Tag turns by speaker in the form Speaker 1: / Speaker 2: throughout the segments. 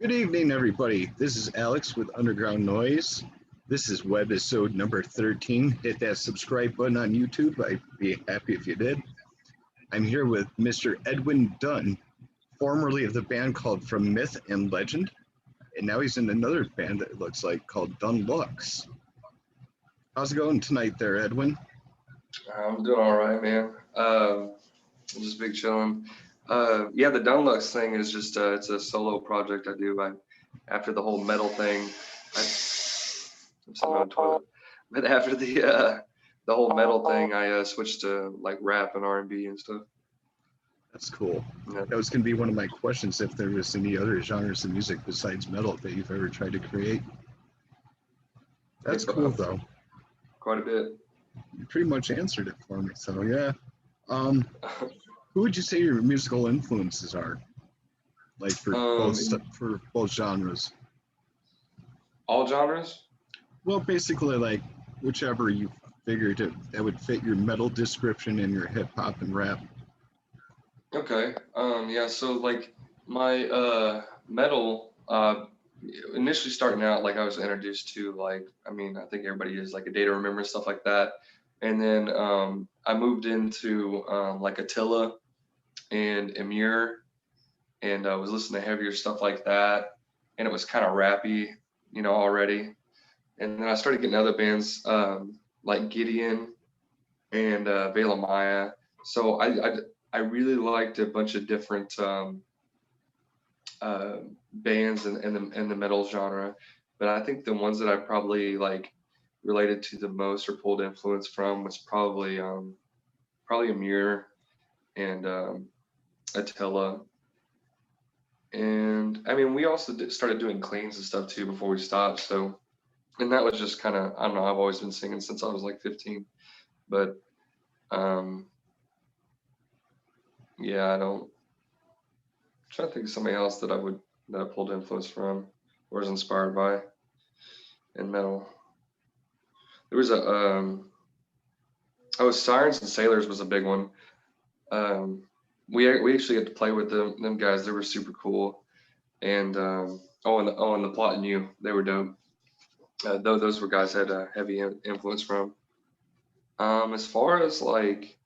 Speaker 1: Good evening, everybody. This is Alex with Underground Noise. This is webisode number 13. Hit that subscribe button on YouTube. I'd be happy if you did. I'm here with Mr. Edwin Dunn, formerly of the band called From Myth and Legend, and now he's in another band that looks like called Dun Lux. How's it going tonight there, Edwin?
Speaker 2: I'm doing all right, man. Just big chilling. Yeah, the Dun Lux thing is just it's a solo project I do. After the whole metal thing, I'm sitting on the toilet. But after the whole metal thing, I switched to like rap and R&B and stuff.
Speaker 1: That's cool.
Speaker 2: Yeah.
Speaker 1: That was going to be one of my questions, if there was any other genres of music besides metal that you've ever tried to create. That's cool, though.
Speaker 2: Quite a bit.
Speaker 1: You pretty much answered it for me, so yeah. Who would you say your musical influences are? Like for both genres?
Speaker 2: All genres?
Speaker 1: Well, basically, like whichever you figured that would fit your metal description and your hip hop and rap.
Speaker 2: Okay. Yeah, so like my metal initially starting out, like I was introduced to like, I think everybody is like A Day to Remember, stuff like that. And then I moved into like Attila and Emir, and I was listening to heavier stuff like that, and it was kind of rappy, already. And then I started getting other bands like Gideon and Vela Maya. So I really liked a bunch of different bands in the metal genre, but I think the ones that I probably like related to the most or pulled influence from was probably Amir and Attila. And we also started doing cleans and stuff too before we stopped. So, and that was just kind of, I don't know, I've always been singing since I was like 15, but yeah, I'm trying to think of somebody else that I pulled influence from or was inspired by in metal. There was Sirens and Sailors was a big one. We actually got to play with them guys. They were super cool. And and the Plot and You, they were dope. Those were guys I had a heavy influence from. As far as like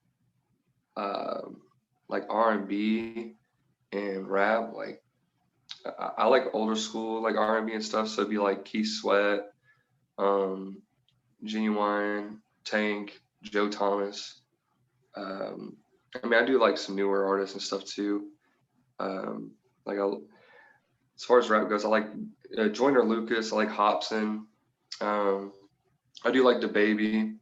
Speaker 2: R&B and rap, like I like older school like R&B and stuff. So it'd be like Keith Sweat, Genuine, Tank, Joe Thomas. I do like some newer artists and stuff too. As far as rap goes, I like Joyner Lucas. I like Hobson. I do like DaBaby.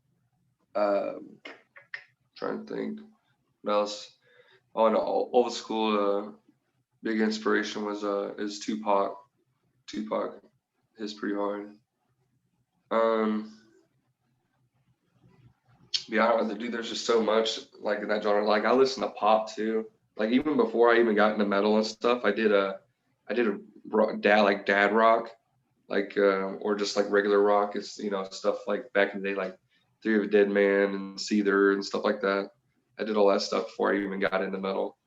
Speaker 2: Trying to think what else. Oh, and old school. Big inspiration was is Tupac. Tupac is pretty hard. Yeah, I don't know, dude. There's just so much like in that genre. Like I listen to pop too. Like even before I even got into metal and stuff, I did a dad rock, like or just like regular rock. It's stuff like back in the day, like Theory of a Dead Man and Seether and stuff like that. I did all that stuff before I even got into metal.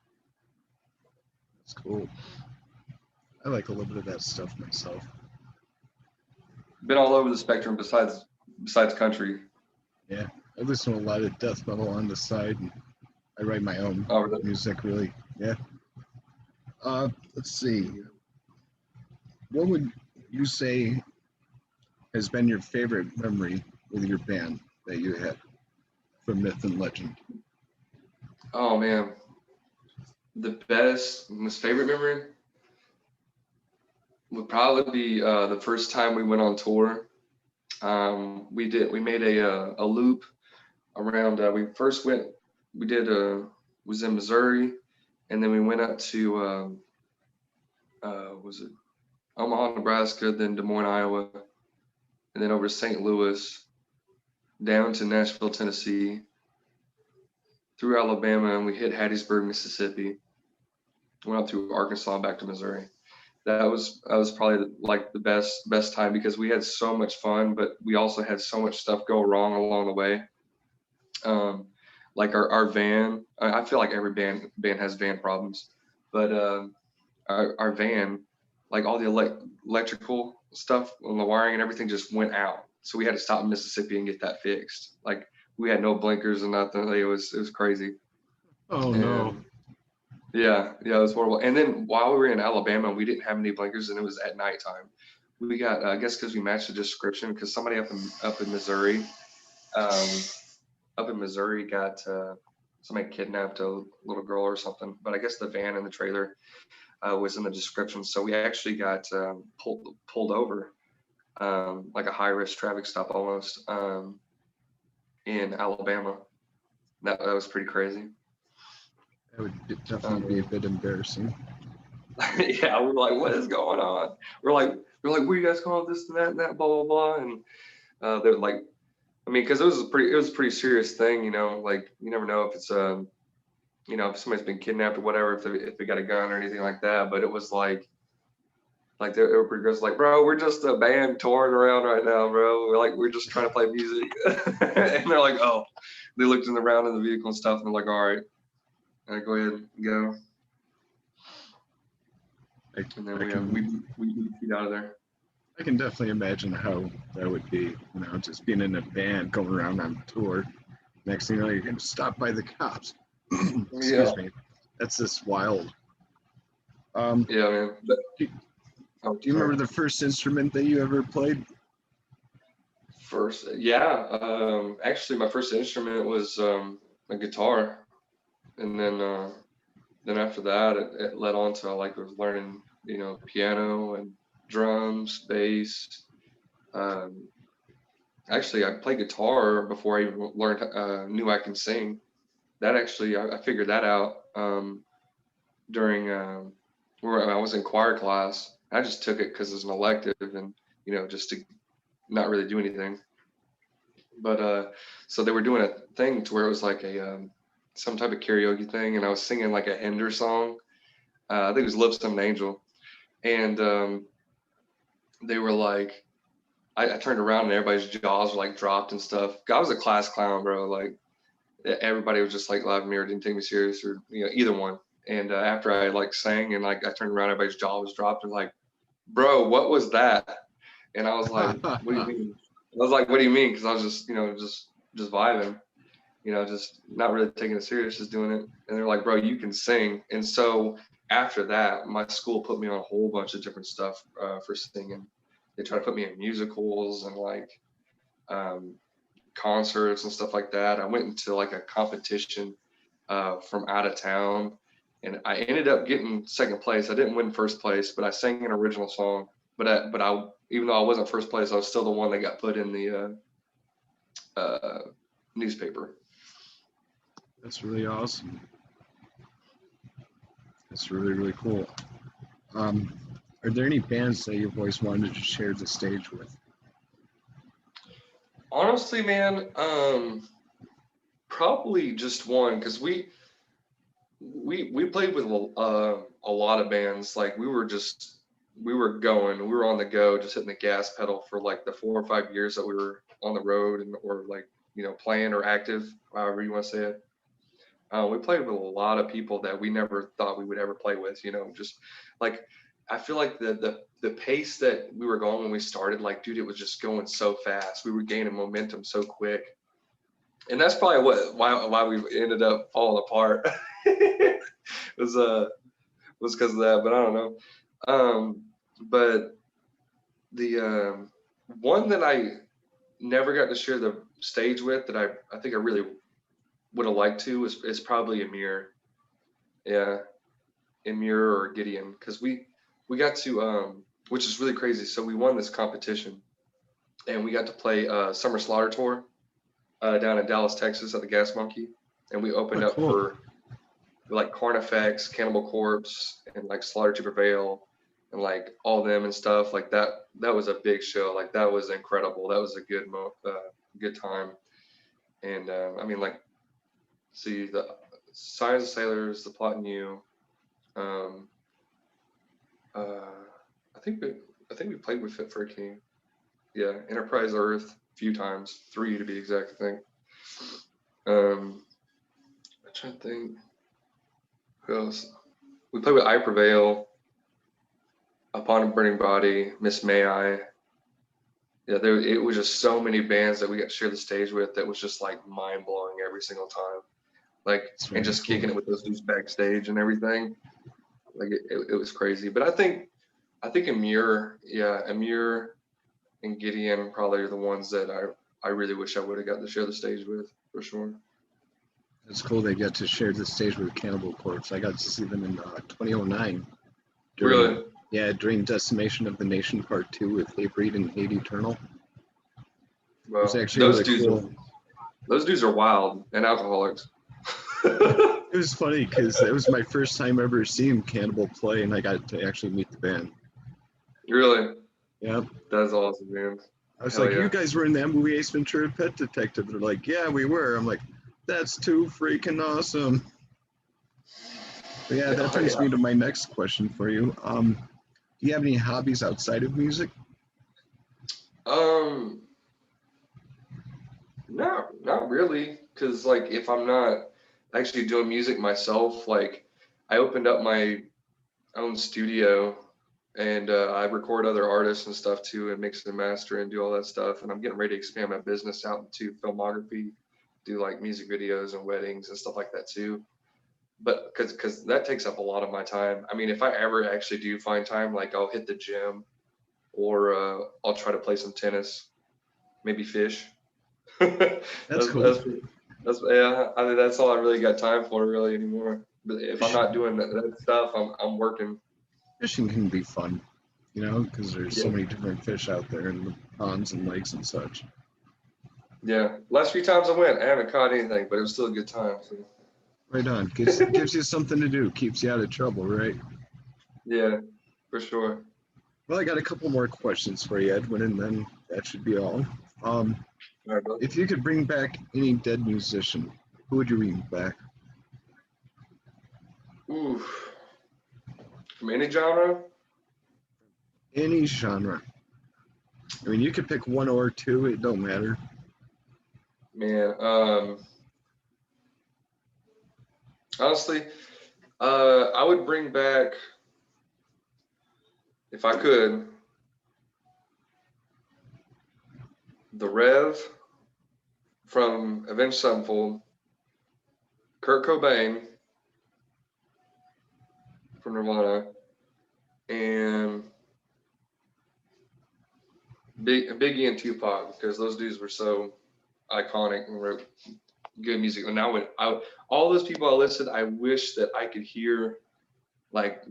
Speaker 1: That's cool. I like a little bit of that stuff myself.
Speaker 2: Been all over the spectrum besides country.
Speaker 1: Yeah, I listen to a lot of death metal on the side, and I write my own music, really. Yeah. Let's see. What would you say has been your favorite memory with your band that you had from Myth and Legend?
Speaker 2: Oh man, the most favorite memory would probably be the first time we went on tour. We made a loop around. Was in Missouri, and then we went up to was it Omaha, Nebraska, then Des Moines, Iowa, and then over to St. Louis, down to Nashville, Tennessee, through Alabama, and we hit Hattiesburg, Mississippi. Went up through Arkansas and back to Missouri. That was probably like the best time because we had so much fun, but we also had so much stuff go wrong along the way. Like our van, I feel like every band has van problems, but our van, like all the electrical stuff on the wiring and everything just went out. So we had to stop in Mississippi and get that fixed. Like we had no blinkers and nothing. Like, it was crazy.
Speaker 1: Oh no.
Speaker 2: And yeah, it was horrible. And then while we were in Alabama, we didn't have any blinkers, and it was at nighttime. We got, I guess, because we matched the description, because somebody up in Missouri, um, got somebody kidnapped a little girl or something. But I guess the van and the trailer was in the description, so we actually got pulled over, like a high risk traffic stop almost, in Alabama. That was pretty crazy.
Speaker 1: That would definitely be a bit embarrassing.
Speaker 2: Yeah, we're like, what is going on? We're like, what are you guys calling this and that, blah blah blah, and they're like, I mean, because it was a pretty serious thing, you know. Like you never know if it's you know, if somebody's been kidnapped or whatever, if they got a gun or anything like that. But it was like they were pretty gross. Like, bro, we're just a band touring around right now, bro. We're just trying to play music, and they're like, oh, they looked around in the vehicle and stuff, and they're like, all right, go ahead and go. And then we beat out of there.
Speaker 1: I can definitely imagine how that would be, you know, just being in a band going around on tour. Next thing you know, you're getting stopped by the cops. Excuse me. That's just wild.
Speaker 2: Yeah, man.
Speaker 1: Do you remember the first instrument that you ever played?
Speaker 2: Actually, my first instrument was a guitar, and then after that, it led on to like I was learning, you know, piano and drums, bass. Actually, I played guitar before I even learned knew I can sing. That actually, I figured that out during where I was in choir class. I just took it because it's an elective, and you know, just to not really do anything. But so they were doing a thing to where it was like a some type of karaoke thing, and I was singing like a Hinder song. I think it was "Lips of an Angel," and they were like, I turned around and everybody's jaws were like dropped and stuff. I was a class clown, bro. Like everybody was just like laughing at me or didn't take me serious, or you know, either one. And after I like sang and like I turned around, everybody's jaw was dropped and like, bro, what was that? And I was like, what do you mean? I was like, what do you mean? Because I was just, you know, just vibing, you know, just not really taking it serious, just doing it. And they're like, bro, you can sing. And so after that, my school put me on a whole bunch of different stuff for singing. They tried to put me in musicals and like concerts and stuff like that. I went into like a competition from out of town, and I ended up getting second place. I didn't win first place, but I sang an original song. But I even though I wasn't first place, I was still the one that got put in the newspaper.
Speaker 1: That's really awesome. That's really, really cool. Are there any bands that you've always wanted to share the stage with?
Speaker 2: Honestly, man, probably just one, because we played with a lot of bands. Like we were on the go, just hitting the gas pedal for like the 4 or 5 years that we were on the road and or like, you know, playing or active, however you want to say it. We played with a lot of people that we never thought we would ever play with, you know, just like I feel like the pace that we were going when we started, like, dude, it was just going so fast. We were gaining momentum so quick. And that's probably why we ended up falling apart. was because of that, but I don't know. But the one that I never got to share the stage with that I think I really would have liked to is probably Amir. Yeah, Amir or Gideon, because we got to which is really crazy. So we won this competition, and we got to play Summer Slaughter Tour down in Dallas, Texas at the Gas Monkey, and we opened up for like Carnifex, Cannibal Corpse, and like Slaughter to Prevail, and like all them and stuff like that. That was a big show. Like that was incredible. That was a good time. And I mean, like, see the Signs of Sailors, The Plot and You. I think we played with Fit for a King. Yeah, Enterprise Earth a few times, 3 to be exact, I think. I'm trying to think. Who else? We played with I Prevail. Upon a Burning Body, Miss May I. Yeah, it was just so many bands that we got to share the stage with that was just like mind blowing every single time. Like,
Speaker 1: It's
Speaker 2: and
Speaker 1: very
Speaker 2: just
Speaker 1: cool.
Speaker 2: kicking it with those dudes backstage and everything. Like it was crazy. But I think Amir and Gideon probably are the ones that I really wish I would have got to share the stage with for sure.
Speaker 1: It's cool they got to share the stage with Cannibal Corpse. I got to see them in 2009 during,
Speaker 2: Really?
Speaker 1: yeah, during Decimation of the Nation Part 2 with Hatebreed and Hate Eternal. It was
Speaker 2: Well,
Speaker 1: actually really cool.
Speaker 2: those dudes are wild and alcoholics.
Speaker 1: It was funny because it was my first time ever seeing Cannibal play, and I got to actually meet the band.
Speaker 2: Really?
Speaker 1: Yeah.
Speaker 2: That's awesome, man.
Speaker 1: I was
Speaker 2: Hell
Speaker 1: like, you
Speaker 2: yeah.
Speaker 1: guys were in that movie Ace Ventura Pet Detective. They're like, yeah, we were. I'm like, that's too freaking awesome. But yeah, that
Speaker 2: Oh,
Speaker 1: brings
Speaker 2: yeah.
Speaker 1: me to my next question for you. Do you have any hobbies outside of music?
Speaker 2: Um, not really, because like if I'm not actually doing music myself, like I opened up my own studio and I record other artists and stuff too, and mix and master and do all that stuff. And I'm getting ready to expand my business out into filmography, do like music videos and weddings and stuff like that too. But because that takes up a lot of my time. I mean, if I ever actually do find time, like I'll hit the gym or I'll try to play some tennis, maybe fish. that's,
Speaker 1: That's cool.
Speaker 2: that's yeah. I mean, that's all I really got time for really anymore. But if I'm not doing that stuff, I'm working.
Speaker 1: Fishing can be fun, because there's
Speaker 2: Yeah,
Speaker 1: so many different fish out there in the ponds and lakes and such.
Speaker 2: yeah. Last few times I went, I haven't caught anything, but it was still a good time. So.
Speaker 1: Right on. Gives you something to do, keeps you out of trouble, right?
Speaker 2: Yeah, for sure.
Speaker 1: Well, I got a couple more questions for you, Edwin, and then that should be all. Um,
Speaker 2: All right, bro.
Speaker 1: if you could bring back any dead musician, who would you bring back?
Speaker 2: Ooh, from any genre?
Speaker 1: Any genre. I mean, you could pick one or two, it don't matter.
Speaker 2: Man, honestly, I would bring back, if I could, the Rev from Avenged Sevenfold, Kurt Cobain from Nirvana, and Biggie and Tupac, because those dudes were so iconic and wrote good music. And now all those people I listed, I wish that I could hear like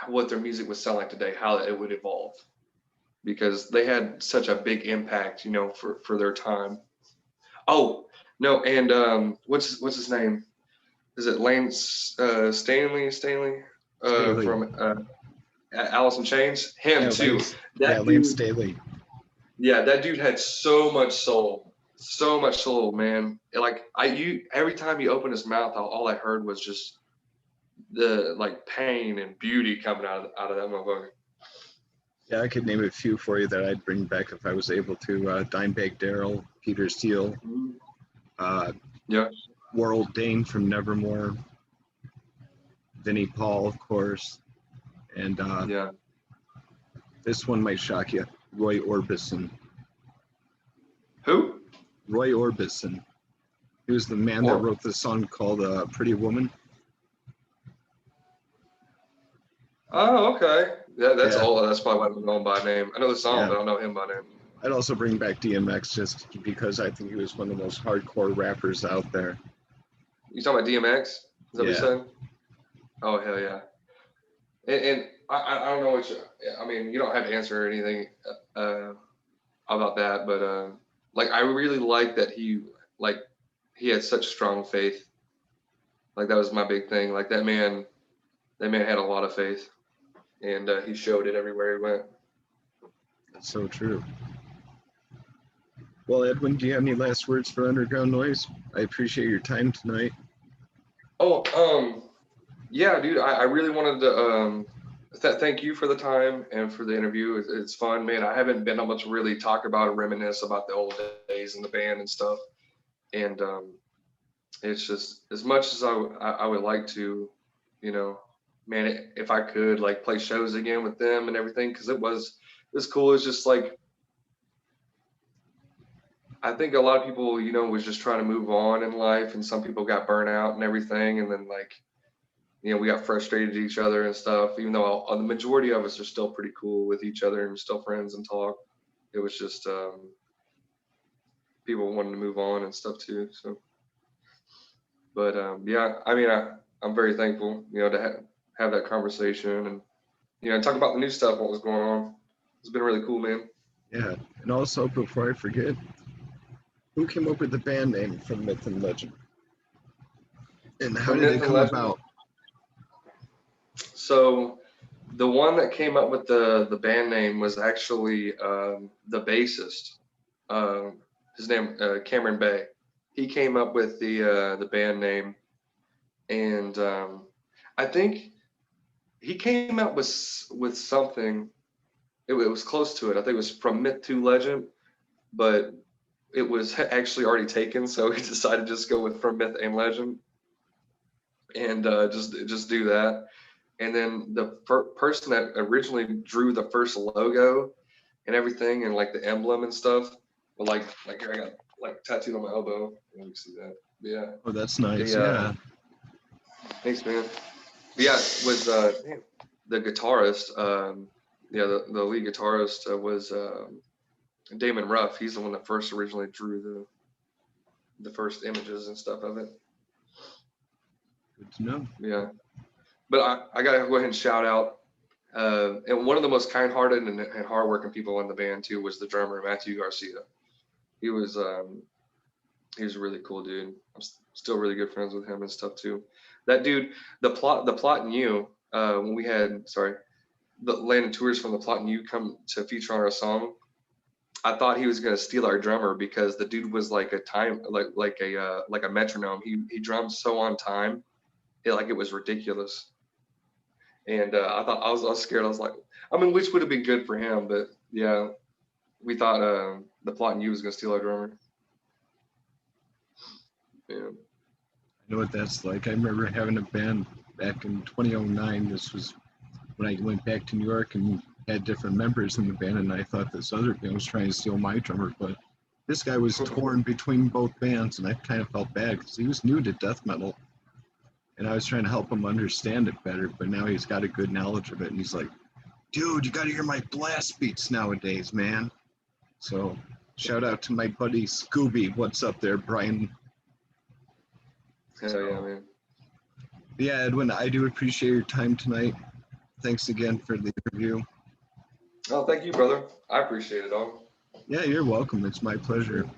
Speaker 2: what their music would sound like today, how it would evolve, because they had such a big impact, for their time. Oh no, and what's his name? Is it Lane Stanley
Speaker 1: Staley.
Speaker 2: from Alice in Chains? Him
Speaker 1: Yeah,
Speaker 2: too. That
Speaker 1: Lance
Speaker 2: dude,
Speaker 1: Staley.
Speaker 2: yeah, that dude had so much soul, man. Like every time he opened his mouth, all I heard was just the like pain and beauty coming out of that motherfucker.
Speaker 1: Yeah, I could name a few for you that I'd bring back if I was able to. Dimebag Darrell, Peter Steele,
Speaker 2: Mhm.
Speaker 1: uh,
Speaker 2: Yeah,
Speaker 1: Warrell Dane from Nevermore, Vinnie Paul, of course, and
Speaker 2: yeah.
Speaker 1: this one might shock you, Roy Orbison.
Speaker 2: Who?
Speaker 1: Roy Orbison. He was the man that
Speaker 2: Or
Speaker 1: wrote the song called Pretty Woman.
Speaker 2: oh, okay. Yeah, that's
Speaker 1: Yeah,
Speaker 2: all. That's probably why I'm known by name. I know the song,
Speaker 1: yeah.
Speaker 2: but I don't know him by name.
Speaker 1: I'd also bring back DMX just because I think he was one of the most hardcore rappers out there.
Speaker 2: You talking about DMX? Is that what you
Speaker 1: Yeah,
Speaker 2: said? Oh hell yeah. And I don't know what you. I mean, you don't have to answer anything uh, about that, but like I really like that he had such strong faith. Like that was my big thing. Like that man had a lot of faith, and he showed it everywhere he went.
Speaker 1: that's so true. Well, Edwin, do you have any last words for Underground Noise? I appreciate your time tonight.
Speaker 2: Oh, yeah, dude. I really wanted to thank you for the time and for the interview. It's fun, man. I haven't been able to really talk about or reminisce about the old days in the band and stuff. And it's just as much as I would like to, you know. man, if I could like play shows again with them and everything, because it was cool. It's just like I think a lot of people, you know, was just trying to move on in life, and some people got burnt out and everything, and then like, you know, we got frustrated at each other and stuff. Even though the majority of us are still pretty cool with each other and still friends and talk, it was just people wanting to move on and stuff too. So, but yeah, I mean, I'm very thankful, you know, to have that conversation and, you know, talk about the new stuff, what was going on. It's been really cool, man.
Speaker 1: Yeah, and also before I forget, who came up with the band name from Myth and Legend? And how
Speaker 2: From
Speaker 1: did
Speaker 2: Myth
Speaker 1: it
Speaker 2: and
Speaker 1: come
Speaker 2: Legend.
Speaker 1: about?
Speaker 2: So the one that came up with the band name was actually the bassist. His name Cameron Bay. He came up with the band name, and I think he came up with something. It was close to it. I think it was From Myth to Legend, but it was actually already taken. So he decided to just go with From Myth and Legend, and just do that. And then the person that originally drew the first logo and everything, and like the emblem and stuff, but like here I got like tattooed on my elbow. You can see that. But yeah.
Speaker 1: Oh, that's nice.
Speaker 2: Yeah. Thanks, man. But yeah, was the guitarist. Yeah, the lead guitarist was Damon Ruff. He's the one that first originally drew the first images and stuff of it.
Speaker 1: Good to know.
Speaker 2: Yeah. But I gotta go ahead and shout out, and one of the most kind-hearted and hardworking people in the band too was the drummer Matthew Garcia. He was a really cool dude. I'm still really good friends with him and stuff too. That dude, the plot and you, when we had the Land and Tours from the plot and you come to feature on our song, I thought he was gonna steal our drummer because the dude was like like a metronome. He drummed so on time, it was ridiculous. And I thought I was scared. I was like, I mean, which would have been good for him, but yeah, we thought the plot and you was gonna steal our drummer. Yeah.
Speaker 1: I know what that's like. I remember having a band back in 2009. This was when I went back to New York and had different members in the band, and I thought this other band was trying to steal my drummer, but this guy was torn between both bands, and I kind of felt bad because he was new to death metal, and I was trying to help him understand it better, but now he's got a good knowledge of it, and he's like, dude, you got to hear my blast beats nowadays, man. So shout out to my buddy Scooby. What's up there, Brian?
Speaker 2: Hell yeah, man.
Speaker 1: Yeah, Edwin, I do appreciate your time tonight. Thanks again for the interview.
Speaker 2: Oh, thank you, brother. I appreciate it all.
Speaker 1: Yeah, you're welcome. It's my pleasure.